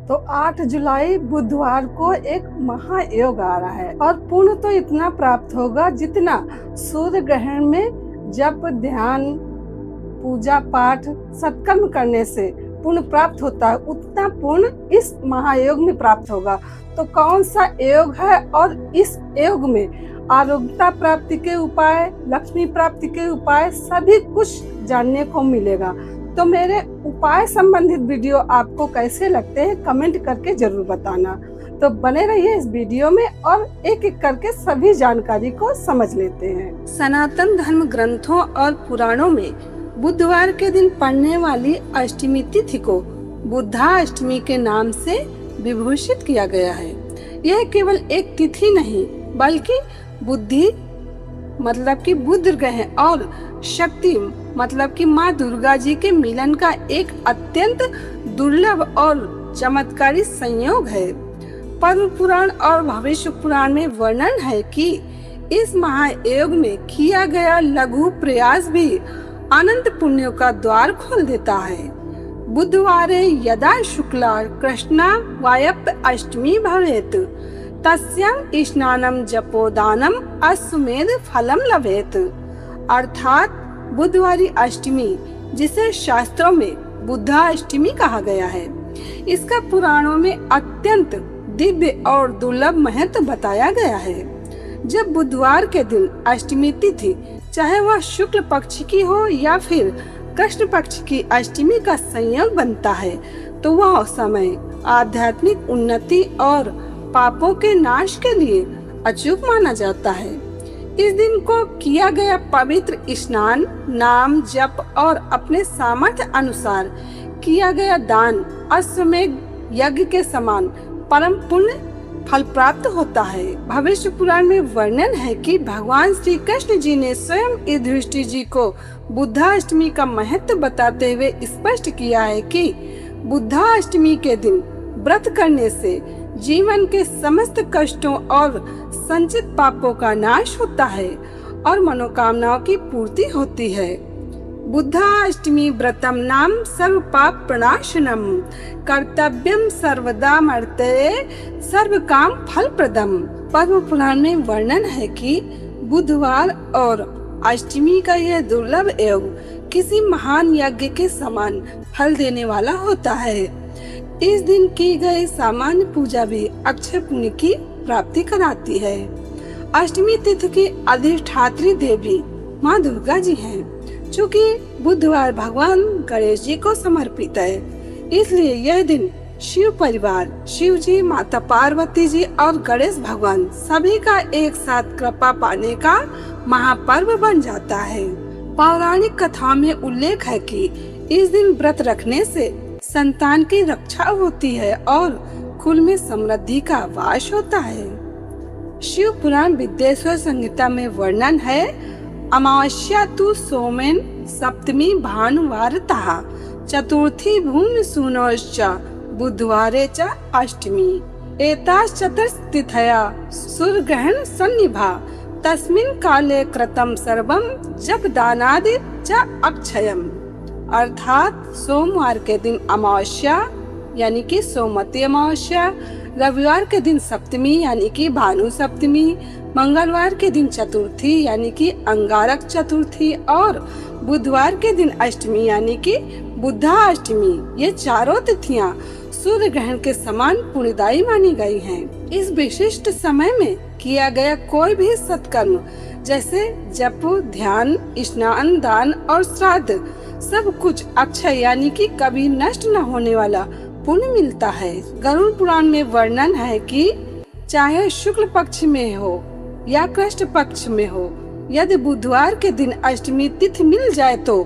तो 8 जुलाई बुधवार को एक महायोग आ रहा है और पुण्य तो इतना प्राप्त होगा जितना सूर्य ग्रहण में जप ध्यान पूजा पाठ सत्कर्म करने से पुण्य प्राप्त होता है, उतना पुण्य इस महायोग में प्राप्त होगा। तो कौन सा योग है और इस योग में आरोग्यता प्राप्ति के उपाय, लक्ष्मी प्राप्ति के उपाय सभी कुछ जानने को मिलेगा। तो मेरे उपाय संबंधित वीडियो आपको कैसे लगते हैं कमेंट करके जरूर बताना। तो बने रहिए इस वीडियो में और एक एक करके सभी जानकारी को समझ लेते हैं। सनातन धर्म ग्रंथों और पुराणों में बुधवार के दिन पड़ने वाली अष्टमी तिथि को बुद्धाष्टमी के नाम से विभूषित किया गया है। यह केवल एक तिथि नहीं बल्कि बुद्धि मतलब कि बुध ग्रह और शक्ति मतलब कि माँ दुर्गा जी के मिलन का एक अत्यंत दुर्लभ और चमत्कारी संयोग है। पद्म पुराण और भविष्य पुराण में वर्णन है कि इस महायोग में किया गया लघु प्रयास भी अनंत पुण्यों का द्वार खोल देता है। बुधवारे यदा शुक्ला कृष्णा वायप अष्टमी भवेत तस्यां स्नानम जपोदानम अश्वमेध फलम लभेत। अर्थात बुधवारी अष्टमी जिसे शास्त्रों में बुद्धाष्टमी कहा गया है, इसका पुराणों में अत्यंत दिव्य और दुर्लभ महत्व बताया गया है। जब बुधवार के दिन अष्टमी तिथि चाहे वह शुक्ल पक्ष की हो या फिर कृष्ण पक्ष की अष्टमी का संयोग बनता है तो वह समय आध्यात्मिक उन्नति और पापों के नाश के लिए अचूक माना जाता है। इस दिन को किया गया पवित्र स्नान, नाम जप और अपने सामर्थ्य अनुसार किया गया दान अश्वमेध यज्ञ के समान परम पुण्य फल प्राप्त होता है। भविष्य पुराण में वर्णन है कि भगवान श्री कृष्ण जी ने स्वयं युधिष्ठिर जी को बुद्धाष्टमी का महत्व बताते हुए स्पष्ट किया है कि बुद्धाष्टमी के दिन व्रत करने से जीवन के समस्त कष्टों और संचित पापों का नाश होता है और मनोकामनाओं की पूर्ति होती है। बुद्धाष्टमी व्रतम नाम सर्व पाप प्रणाशनम कर्तव्यम सर्वदा मर्त्य सर्व काम फल प्रदम। पद्म पुराण में वर्णन है कि बुधवार और अष्टमी का यह दुर्लभ योग किसी महान यज्ञ के समान फल देने वाला होता है। इस दिन की गई सामान्य पूजा भी अक्षय पुण्य की प्राप्ति कराती है। अष्टमी तिथि की अधिष्ठात्री देवी माँ दुर्गा जी हैं। चूँकि बुधवार भगवान गणेश जी को समर्पित है, इसलिए यह दिन शिव परिवार, शिव जी, माता पार्वती जी और गणेश भगवान सभी का एक साथ कृपा पाने का महापर्व बन जाता है। पौराणिक कथाओं में उल्लेख है कि इस दिन व्रत रखने से संतान की रक्षा होती है और कुल में समृद्धि का वास होता है। शिव पुराण विद्येश्वर संहिता में वर्णन है अमावस्या तु सोमेन सप्तमी भानुवारतः चतुर्थी भूमि सूनोश्च बुधवारे च अष्टमी एताश्चतुर्तिथया सूर्यग्रहण सन्निभा तस्मिन् काले कृतं सर्वं जप दानादि च अक्षयम्। अर्थात सोमवार के दिन अमावस्या यानी कि सोमवती अमावस्या, रविवार के दिन सप्तमी यानी कि भानु सप्तमी, मंगलवार के दिन चतुर्थी यानी कि अंगारक चतुर्थी और बुधवार के दिन अष्टमी यानी कि बुद्धाष्टमी, ये चारों तिथियां सूर्य ग्रहण के समान पुण्यदायी मानी गई हैं। इस विशिष्ट समय में किया गया कोई भी सत्कर्म जैसे जप, ध्यान, स्नान, दान और श्राद्ध सब कुछ अक्षय यानी कि कभी नष्ट न होने वाला पुण्य मिलता है। गरुड़ पुराण में वर्णन है कि चाहे शुक्ल पक्ष में हो या कृष्ण पक्ष में हो, यदि बुधवार के दिन अष्टमी तिथि मिल जाए तो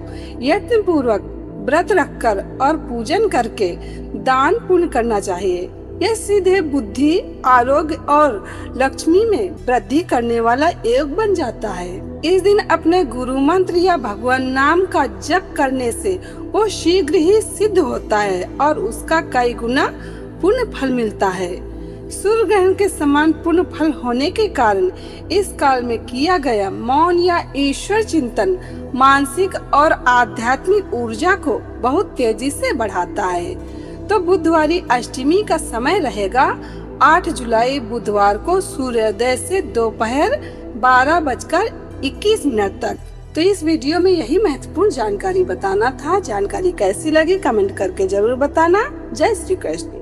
यत्न पूर्वक व्रत रखकर और पूजन करके दान पुण्य करना चाहिए। यह सीधे बुद्धि, आरोग्य और लक्ष्मी में वृद्धि करने वाला योग बन जाता है। इस दिन अपने गुरु मंत्र या भगवान नाम का जप करने से वो शीघ्र ही सिद्ध होता है और उसका कई गुना पुण्य फल मिलता है। सूर्य ग्रहण के समान पुण्य फल होने के कारण इस काल में किया गया मौन या ईश्वर चिंतन मानसिक और आध्यात्मिक ऊर्जा को बहुत तेजी से बढ़ाता है। तो बुधवारी अष्टमी का समय रहेगा 8 जुलाई बुधवार को सूर्योदय से दोपहर 12:21 तक। तो इस वीडियो में यही महत्वपूर्ण जानकारी बताना था। जानकारी कैसी लगी कमेंट करके जरूर बताना। जय श्री कृष्ण।